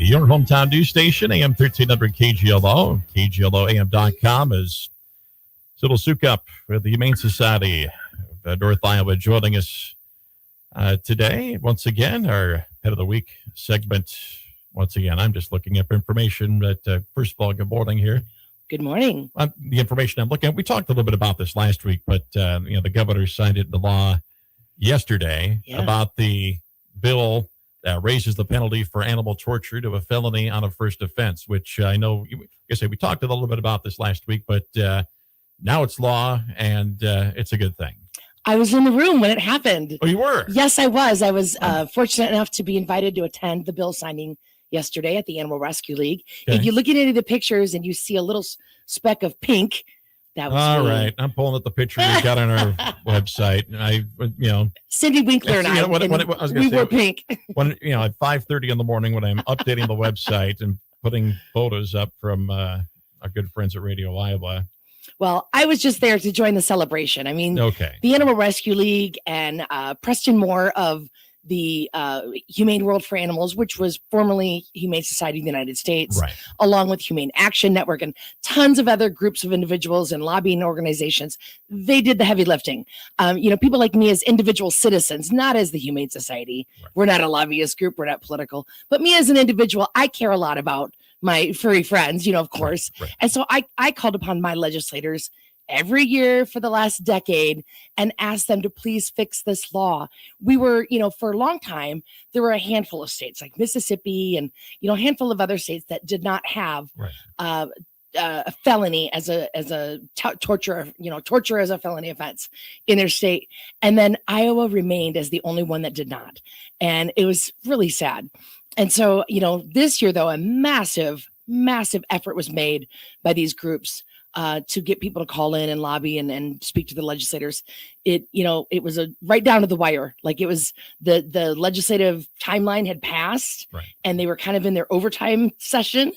Your hometown news station, AM 1300 KGLO, KGLOAM.com, is Sybil Soukup with the Humane Society of North Iowa joining us today. Once again, our Pet of the Week segment. Once again, I'm just looking up information. But first of all, good morning here. Good morning. The information I'm looking at, we talked a little bit about this last week, but the governor signed it into law yesterday about the bill that raises the penalty for animal torture to a felony on a first offense, which I know, we talked a little bit about this last week, but now it's law, and it's a good thing. I was in the room when it happened. Oh, you were? Yes, I was. I was fortunate enough to be invited to attend the bill signing yesterday at the Animal Rescue League. Okay. If you look at any of the pictures and you see a little speck of pink, that was all me. Right. I'm pulling up the picture we got on our website, and Cindy Winkler and I, we were pink. When at 5:30 in the morning, when I'm updating the website and putting photos up from our good friends at Radio Iowa. Well, I was just there to join the celebration. I mean, the Animal Rescue League and Preston Moore of the Humane World for Animals, which was formerly Humane Society of the United States, along with Humane Action Network and tons of other groups of individuals and lobbying organizations. They did the heavy lifting. People like me as individual citizens, not as the Humane Society. We're not a lobbyist group. We're not political. But me as an individual, I care a lot about my furry friends, of course. And so I called upon my legislators every year for the last decade and asked them to please fix this law. We were, for a long time, there were a handful of states like Mississippi and, a handful of other states that did not have a felony as a torture, torture as a felony offense in their state. And then Iowa remained as the only one that did not. And it was really sad. And so, this year, though, a massive, massive effort was made by these groups to get people to call in and lobby and speak to the legislators. It was a right down to the wire. Like it was the legislative timeline had passed and they were kind of in their overtime session.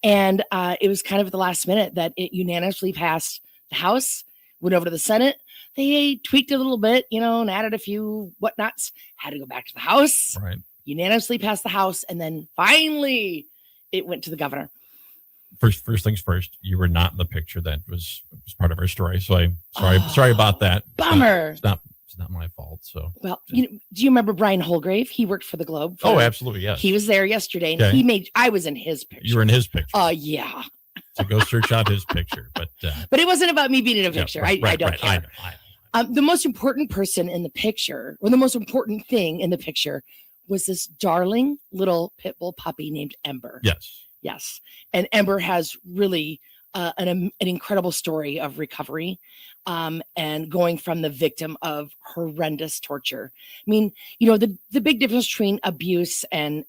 And it was kind of at the last minute that it unanimously passed the House, went over to the Senate. They tweaked a little bit, and added a few whatnots, had to go back to the House, unanimously passed the House. And then finally it went to the governor. First things first, you were not in the picture that was part of our story. So I'm sorry about that. Bummer. It's not my fault. So, well, do you remember Brian Holgrave? He worked for the Globe. Absolutely. Yes. He was there yesterday and I was in his picture. You were in his picture. Oh yeah. So go search out his picture, but it wasn't about me being in a picture. I don't care. I know. The most important person in the picture, or the most important thing in the picture, was this darling little pit bull puppy named Ember. Yes. And Ember has really an incredible story of recovery and going from the victim of horrendous torture. I mean, the big difference between abuse and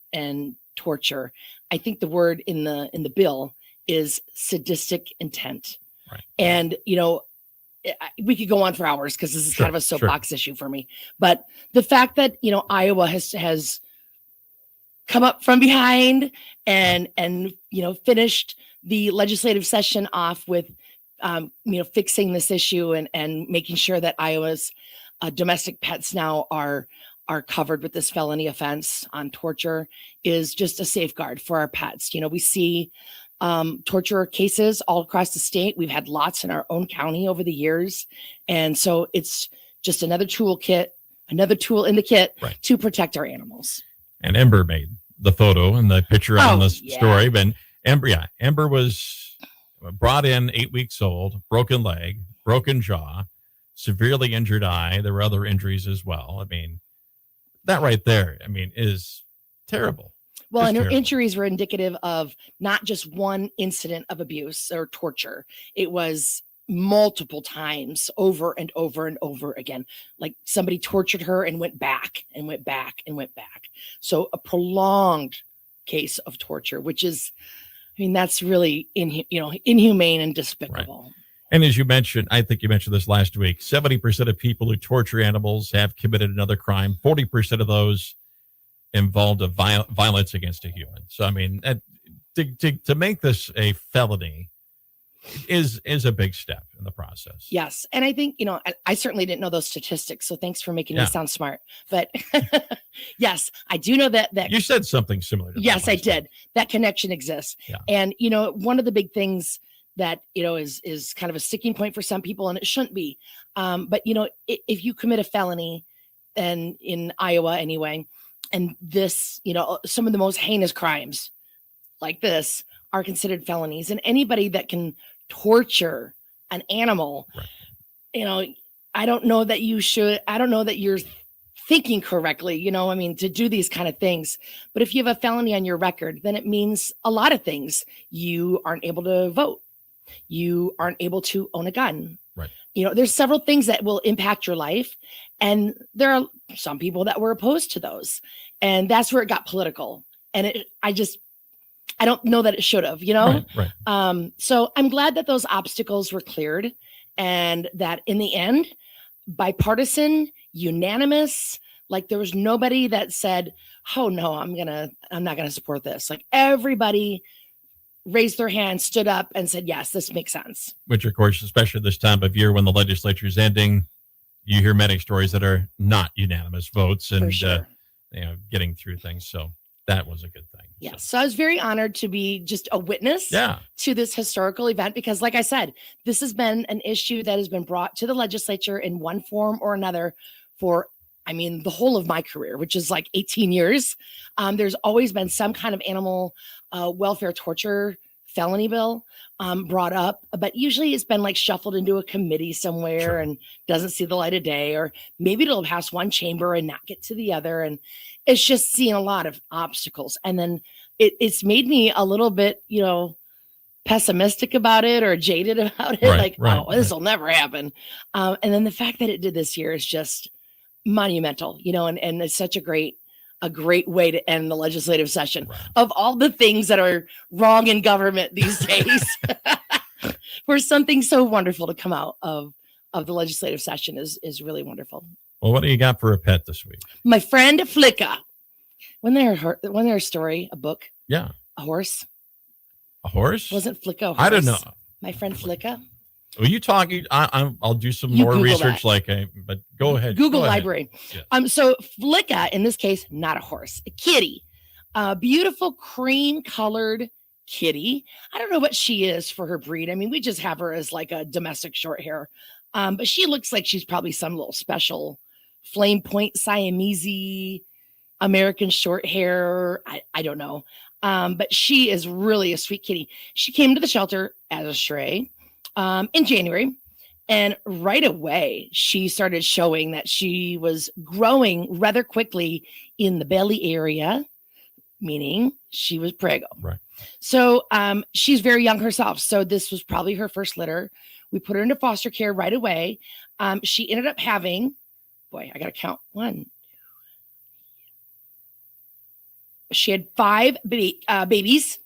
torture, I think the word in the bill is sadistic intent. And, we could go on for hours because this is kind of a soapbox issue for me. But the fact that, Iowa has come up from behind and finished the legislative session off with fixing this issue and making sure that Iowa's domestic pets now are covered with this felony offense on torture is just a safeguard for our pets. We see torture cases all across the state. We've had lots in our own county over the years. And so it's just another tool in the kit to protect our animals. And Ember made the photo and the picture on the story. But Ember was brought in 8 weeks old, broken leg, broken jaw, severely injured eye. There were other injuries as well. I mean, that right there, is terrible. Well, and her injuries were indicative of not just one incident of abuse or torture. It was multiple times over and over and over again. Like somebody tortured her and went back and went back and went back. So a prolonged case of torture, which is, that's really inhumane and despicable. And as you mentioned, I think you mentioned this last week, 70% of people who torture animals have committed another crime. 40% of those involved a violence against a human. So, to make this a felony is a big step in the process. Yes. And I think, I certainly didn't know those statistics. So thanks for making me sound smart. But yes, I do know that you said something similar to yes, that I did. That connection exists. Yeah. And, one of the big things that, is kind of a sticking point for some people, and it shouldn't be. But, if you commit a felony, and in Iowa anyway, and this, some of the most heinous crimes like this are considered felonies, and anybody that can torture an animal, right. I don't know that you're thinking correctly, to do these kind of things. But if you have a felony on your record, then it means a lot of things. You aren't able to vote. You aren't able to own a gun. Right. There's several things that will impact your life. And there are some people that were opposed to those. And that's where it got political. And I don't know that it should have, Right. So I'm glad that those obstacles were cleared, and that in the end, bipartisan, unanimous, like there was nobody that said, oh no, I'm not going to support this. Like everybody raised their hand, stood up and said, yes, this makes sense. Which of course, especially this time of year when the legislature is ending, you hear many stories that are not unanimous votes and, sure. Getting through things. So that was a good thing. Yes. So I was very honored to be just a witness to this historical event, because like I said, this has been an issue that has been brought to the legislature in one form or another for, the whole of my career, which is like 18 years. There's always been some kind of animal welfare torture felony bill brought up, but usually it's been like shuffled into a committee somewhere and doesn't see the light of day, or maybe it'll pass one chamber and not get to the other. And it's just seeing a lot of obstacles. And then it's made me a little bit, pessimistic about it or jaded about it. This will never happen. And then the fact that it did this year is just monumental, and it's such a great way to end the legislative session. Right. Of all the things that are wrong in government these days, for something so wonderful to come out of the legislative session is really wonderful. Well, what do you got for a pet this week? My friend Flicka. When their story, a book. Yeah. A horse. A horse? Wasn't Flicka a horse? I don't know. My friend Flicka. Are you talking? I'll do some more Google research, that. But go ahead. Google Go ahead. library. Yes. So Flicka, in this case, not a horse, a kitty, a beautiful cream colored kitty. I don't know what she is for her breed. We just have her as like a domestic short hair, but she looks like she's probably some little special flame point Siamese American short hair. I don't know. But she is really a sweet kitty. She came to the shelter as a stray in January, and right away she started showing that she was growing rather quickly in the belly area, meaning she was preggo. Right. So she's very young herself. So this was probably her first litter. We put her into foster care right away. She ended up having, I got to count one. She had 5 babies,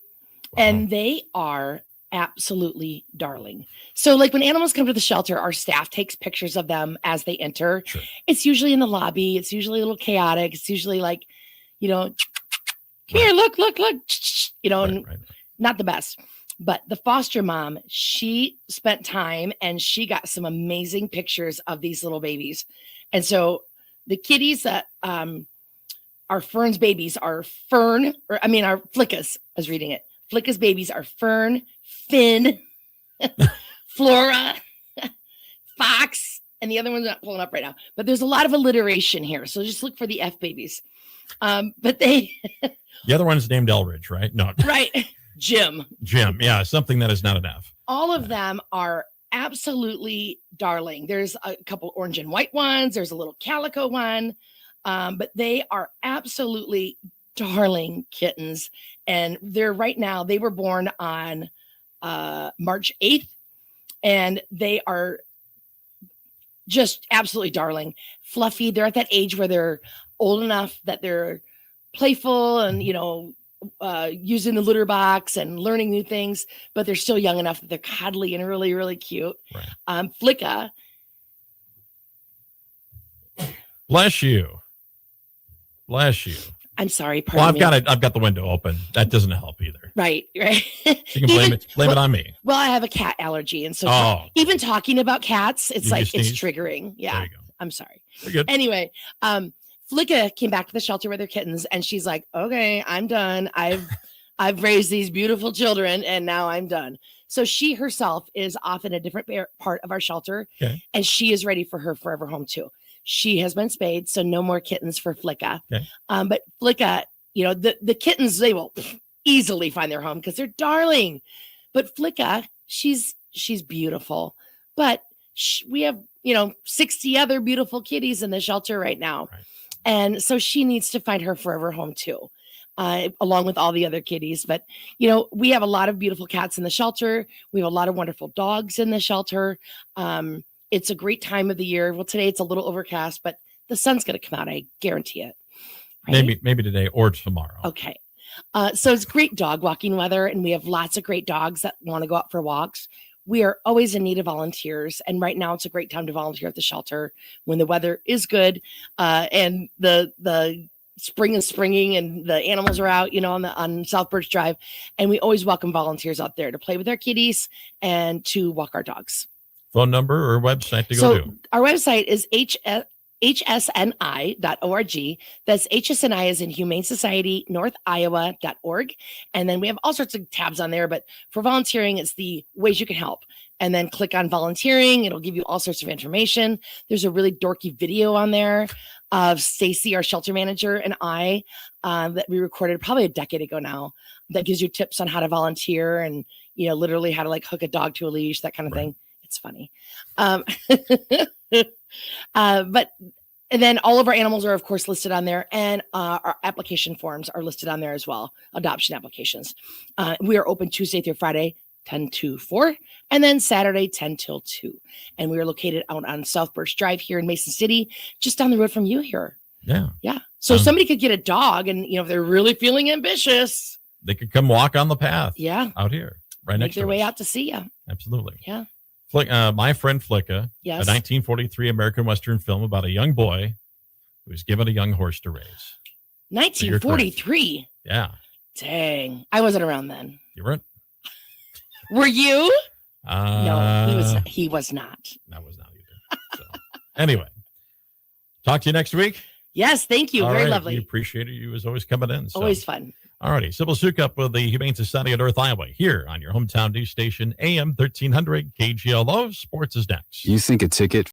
and they are absolutely darling. So like when animals come to the shelter, our staff takes pictures of them as they enter. Sure. It's usually in the lobby. It's usually a little chaotic. It's usually like, come here, look, and not the best. But the foster mom, she spent time and she got some amazing pictures of these little babies. And so the kitties that are Fern's babies are are Flicka's. I was reading it. Flicka's babies are Fern, Finn, Flora, Fox, and the other one's not pulling up right now. But there's a lot of alliteration here, so just look for the F babies. But they the other one's named Elridge, right? No, right, Jim. Yeah, something that is not an F. All of them are absolutely darling. There's a couple orange and white ones. There's a little calico one. But they are absolutely darling kittens. And they were born on March 8th, and they are just absolutely darling, fluffy. They're at that age where they're old enough that they're playful and, using the litter box and learning new things, but they're still young enough that they're cuddly and really, really cute. Right. Flicka. Bless you. I'm sorry. Well, I've got the window open. That doesn't help either. Right. You can blame it on me. Well, I have a cat allergy, and so even talking about cats, it's it's triggering. Yeah. There you go. I'm sorry. You're good. Anyway, Flicka came back to the shelter with her kittens, and she's like, "Okay, I'm done. I've raised these beautiful children, and now I'm done." So she herself is off in a different part of our shelter, and she is ready for her forever home too. She has been spayed, so no more kittens for Flicka. Okay. But Flicka, the kittens, they will easily find their home because they're darling. But Flicka, she's beautiful. But we have 60 other beautiful kitties in the shelter right now, and so she needs to find her forever home too, along with all the other kitties. But we have a lot of beautiful cats in the shelter. We have a lot of wonderful dogs in the shelter. It's a great time of the year. Well, today it's a little overcast, but the sun's going to come out. I guarantee it. Right? Maybe today or tomorrow. Okay. So it's great dog walking weather, and we have lots of great dogs that want to go out for walks. We are always in need of volunteers, and right now it's a great time to volunteer at the shelter when the weather is good, and the spring is springing and the animals are out, on South Birch Drive, and we always welcome volunteers out there to play with our kitties and to walk our dogs. Phone number or website to go to? Our website is hsni.org. That's HSNI as in Humane Society, North Iowa.org. And then we have all sorts of tabs on there, but for volunteering, it's the ways you can help. And then click on volunteering. It'll give you all sorts of information. There's a really dorky video on there of Stacy, our shelter manager, and I that we recorded probably a decade ago now, that gives you tips on how to volunteer and, literally how to hook a dog to a leash, that kind of thing. It's funny. And then all of our animals are, of course, listed on there, and our application forms are listed on there as well. Adoption applications. We are open Tuesday through Friday, 10 to 4, and then Saturday, 10 till 2. And we are located out on South Birch Drive here in Mason City, just down the road from you here. Yeah. So somebody could get a dog, and if they're really feeling ambitious, they could come walk on the path. Yeah. Out here, right next to us. Make their way out to see you. Absolutely. Yeah. My Friend Flicka, yes. A 1943 American Western film about a young boy who was given a young horse to raise. 1943? Yeah. Dang. I wasn't around then. You weren't? Were you? No, he was not. I was not either. So, anyway, talk to you next week. Yes, thank you. Very lovely. We appreciate you as always coming in. Always fun. All righty. Sybil Soukup with the Humane Society of North Iowa here on your hometown news station, AM 1300 KGLO. Sports is next. You think a ticket